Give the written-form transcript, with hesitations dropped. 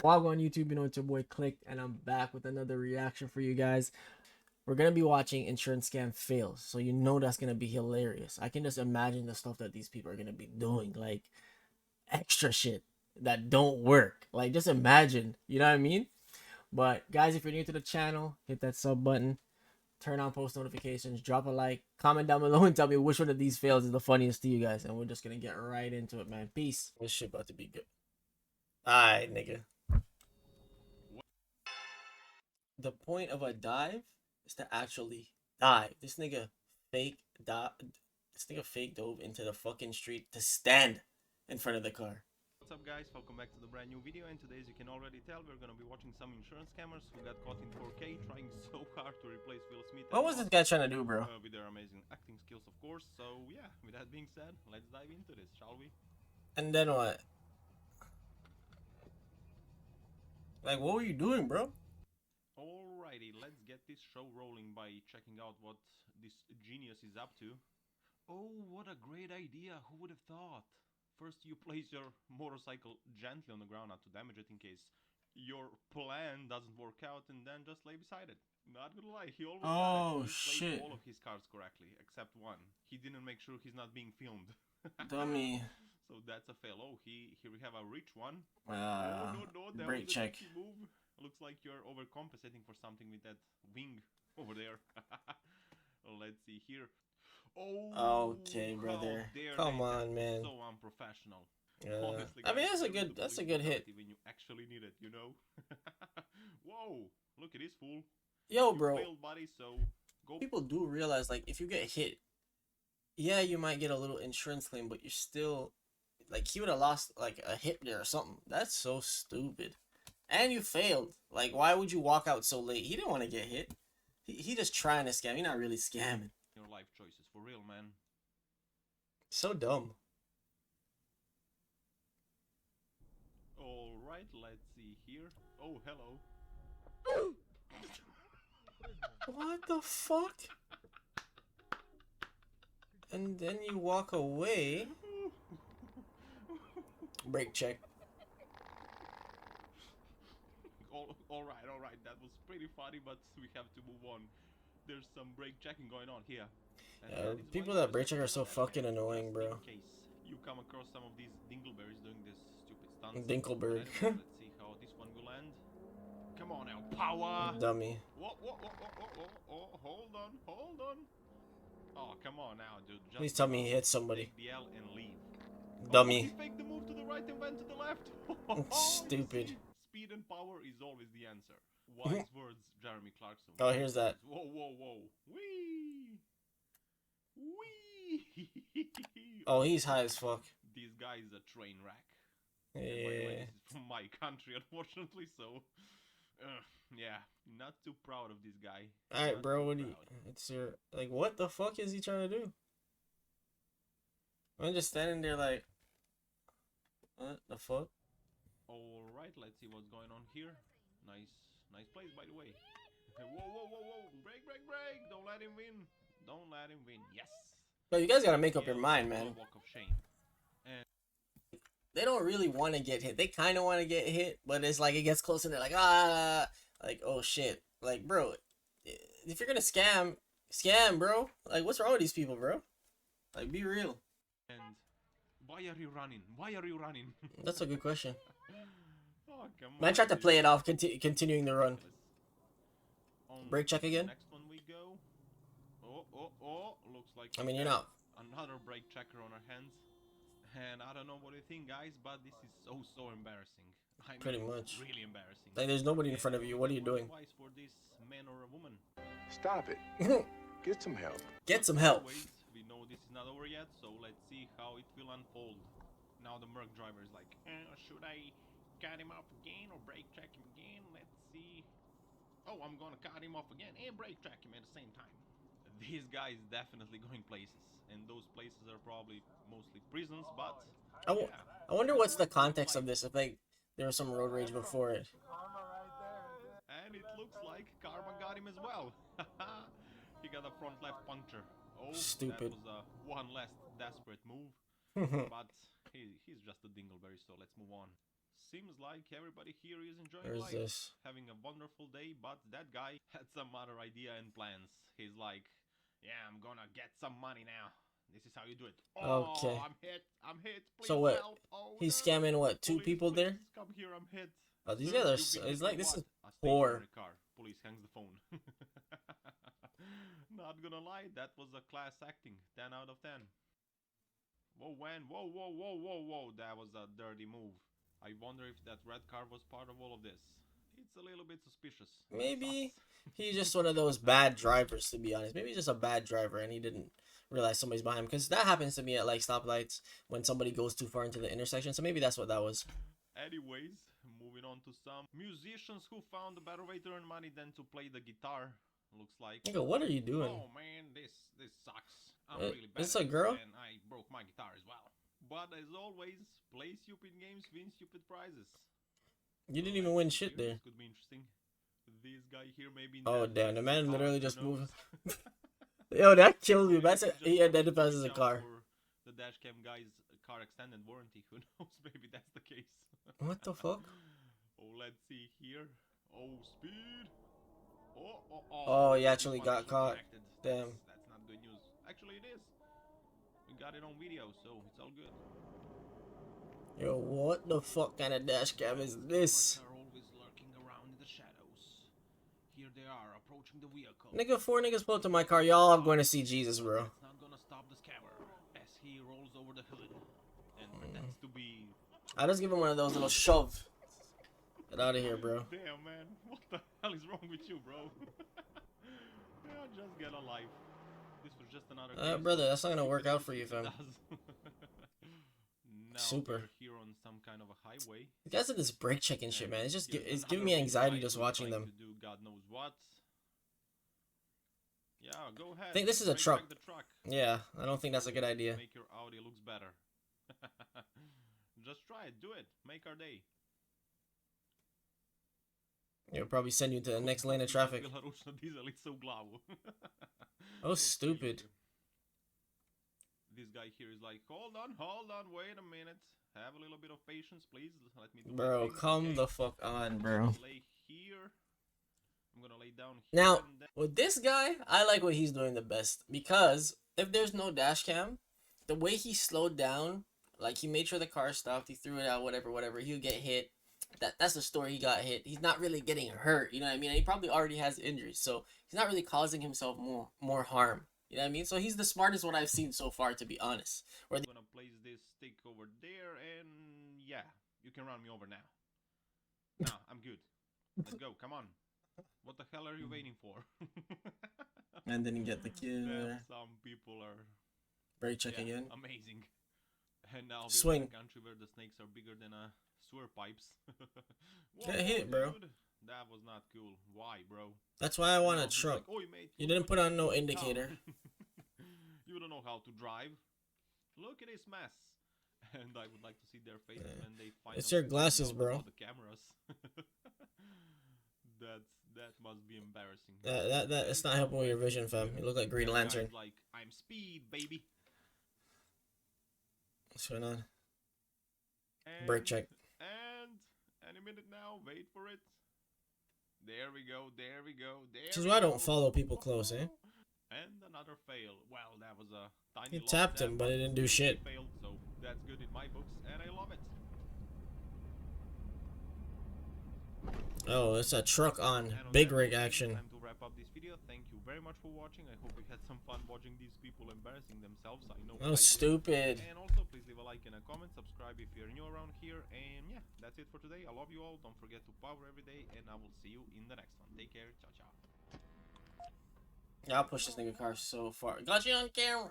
While on YouTube, you know it's your boy Click, and I'm back with another reaction for you guys. We're gonna be watching insurance scam fails, so you know that's gonna be hilarious. I can just imagine the stuff that these people are gonna be doing, like extra shit that don't work. Like just imagine, you know what I mean? But guys, if you're new to the channel, hit that sub button, turn on post notifications, drop a like, comment down below, and tell me which one of these fails is the funniest to you guys. And we're just gonna get right into it, man. Peace. This shit about to be good. Alright, nigga. The point of a dive is to actually dive. This nigga fake dove into the fucking street to stand in front of the car. What's up guys, welcome back to the brand new video, and today, as you can already tell, we're gonna be watching some insurance scammers who got caught in 4K trying so hard to replace Will Smith What and was this Boss, guy trying to do, bro? with their amazing acting skills of course. So yeah, with that being said, let's dive into this, shall we? And then what? Like, what were you doing, bro? Alrighty, let's get this show rolling by checking out what this genius is up to. Oh, what a great idea, who would have thought? First you place your motorcycle gently on the ground not to damage it in case your plan doesn't work out, and then just lay beside it. Not gonna lie, he almost got it. Oh He placed shit, all of his cards correctly, except one. He didn't make sure he's not being filmed. dummy. So that's a fail. Oh, here we have a rich one. Uh, Oh, no, that Brake was a check. tricky move. Looks like you're overcompensating for something with that wing over there. Let's see here. Oh, Okay, how brother. dare Come they? on, That was man. so unprofessional. Honestly, I mean guys, that's a there is good the that's a police good hit. brutality when you actually need it, you know? Whoa, look at this fool. Yo, You bro. failed, buddy, so go. People do realize, like, if you get hit, yeah, you might get a little insurance claim, but you're still like, he would have lost like a hip there or something. That's so stupid. And you failed. Like, why would you walk out so late? He didn't want to get hit. He just trying to scam. He's not really scamming. Your life choices, for real, man. So dumb. Alright, let's see here. Oh, hello. What the fuck? And then you walk away. Brake check. Alright, that was pretty funny, but we have to move on. There's some brake checking going on here. And Yeah, that is people why you that always brake have to check are be on so the left fucking lane, annoying, just bro. in case you come across some of these dingleberries doing this stupid stunts. Dinkleberg. But anyways, let's see how this one will end. Come on now, power! Dummy. Hold on. Oh, come on now, dude. Just Please tell me he hit somebody. take the L and leave. Oh, he Dummy. faked the move to the right and went to the left. It's You stupid. see? Speed and power is always the answer. Wise words, Jeremy Clarkson. Oh, here's that. Whoa. Wee! Wee! Oh, he's high as fuck. This guy is a train wreck. And by the way, Yeah. this is from my country, unfortunately, so... yeah, not too proud of this guy. Alright, Not bro, too what do you... proud. It's your... Like, what the fuck is he trying to do? I'm just standing there like... What the fuck? Alright, let's see what's going on here. Nice place, by the way. Whoa. Break. Don't let him win. Yes. But you guys gotta make up your Yeah, mind, man. walk of shame. And They don't really want to get hit. They kind of want to get hit, but it's like it gets close and they're like, ah, like, oh shit. Like, bro, if you're gonna scam, bro. Like, what's wrong with these people, bro? Like, be real. why are you running? That's a good question. Oh, come on. Man tried to play it off, continuing the run. On Brake check again? Next one we go. Oh. Looks like I mean, you're not. another brake checker on our hands. And I don't know what you think, guys, but this is so embarrassing. I mean, Pretty much. really embarrassing. Like, there's nobody in front of you. What are you doing? Advice for this man or a woman. Stop it. Get some help. Get some help. Wait, we know this is not over yet, so let's see how it will unfold. Now the Merc driver is like, should I cut him off again or brake check him again? Let's see. Oh, I'm gonna cut him off again and brake check him at the same time. This guy is definitely going places, and those places are probably mostly prisons, but I wonder what's the context of this. If like there was some road rage before it. And it looks like Karma got him as well. He got a front left puncture. Oh, Stupid. That was one last desperate move. But he's just a dingleberry, so let's move on. seems like everybody here is enjoying Where's life, this? having a wonderful day, but that guy had some other idea and plans. He's like, yeah, I'm gonna get some money now. This is how you do it. Oh, Okay. I'm hit. I'm hit. Please So what? help. Oh, He's no. scamming what? Two Police, people there? please come here. I'm hit. Oh, these Sir, guys are. you've been It's hit like by this is what? A poor. stationary car. Police hangs the phone. Not gonna lie, that was a class acting. 10 out of 10. Whoa, man. Whoa, whoa, whoa, whoa, whoa. That was a dirty move. I wonder if that red car was part of all of this. It's a little bit suspicious. Maybe Sus. he's just one of those bad drivers, to be honest. Maybe he's just a bad driver and he didn't realize somebody's behind him. Because that happens to me at like stoplights when somebody goes too far into the intersection. So maybe that's what that was. Anyways, moving on to some musicians who found a better way to earn money than to play the guitar. Looks like. Nigga, what are you doing? Oh man, this sucks. I'm Uh, really bad. is this at a girl? And I broke my guitar as well. But as always, play stupid games, win stupid prizes. You didn't even win shit there. This could be interesting. This guy here maybe. Oh damn, the man literally just moved. moved. Yo, that killed me. That's he identifies as a car. The dashcam guy's car extended warranty. Who knows? Maybe that's the case. What the fuck? Oh, let's see here. Oh, speed. Oh, he this actually one got was caught. connected. Damn. That's not good news. Actually, it is. We got it on video, so it's all good. Yo, what the fuck kind of dash cam is this? Are always lurking around in the shadows. Here they are approaching the vehicle. Nigga, 4 niggas pulled up to my car. Y'all are going to see Jesus, bro. It's not gonna stop the scammer as he rolls over the hood and pretends to be. I just give him one of those little shove. Get out of here, bro. Damn, man, what the hell is wrong with you, bro? Yeah, just get a life. This was just another. Case. Brother, that's not gonna work It out for you, does. fam. Now Super. we're here on some kind of a highway. You guys are this brake checking shit, man. It's just Here's it's another giving me big anxiety guy just who's watching trying them. to do God knows what. Yeah, go ahead. I think this is a Brake truck. check the truck. Yeah, I don't think that's a good idea. Make your Audi looks better. Just try it. Do it. Make our day. It'll probably send you to the next lane of traffic. Белорусна дизелица в главу. Oh, stupid. This guy here is like, hold on, wait a minute. Have a little bit of patience, please. Let me do my Bro, thing. come Okay. the fuck on, bro. Lay here. I'm gonna lay down here. Now, and then... with this guy, I like what he's doing the best. Because if there's no dash cam, the way he slowed down, like he made sure the car stopped, he threw it out, whatever, he'll get hit. That's the story, he got hit. He's not really getting hurt, you know what I mean? And he probably already has injuries, so he's not really causing himself more harm. You know what I mean? So he's the smartest one I've seen so far, to be honest. I'm gonna place this stick over there, and yeah, you can run me over now. No, I'm good. Let's go, come on. What the hell are you waiting for? And then you get the kid. Damn, some people are Brake check again. amazing. And now we're Swing. in a country where the snakes are bigger than sewer pipes. Get hit, bro. Dude, that was not cool. Why, bro? That's why I want Now a he's truck. like, "Oi, mate, You look didn't what put on no did." indicator. You don't know how to drive. Look at this mess. And I would like to see their faces Yeah. when they find It's your glasses, bro. The cameras. that must be embarrassing. It's not helping with your vision, fam. You look like Green That guy's Lantern. like, I'm speed, baby. What's going on? And, Brake check. And any minute now, wait for it. There we go. This is why I don't follow people close, eh? And another fail. Well, that was a tiny You loss tapped there, him, but it didn't do he shit. Failed, so that's good in my books, and I love it. Oh, it's a truck on. And on Big that rig note, action. Time to wrap up this video. Thank you very much for watching. I hope you had some fun watching these people embarrassing themselves. I know. I Oh, did. stupid. And also, please leave a like and a comment. Subscribe if you're new around here. And yeah, that's it for today. I love you all. Don't forget to power every day, and I will see you in the next one. Take care. Ciao, ciao. Yeah, I'll push this nigga car so far. Got you on camera.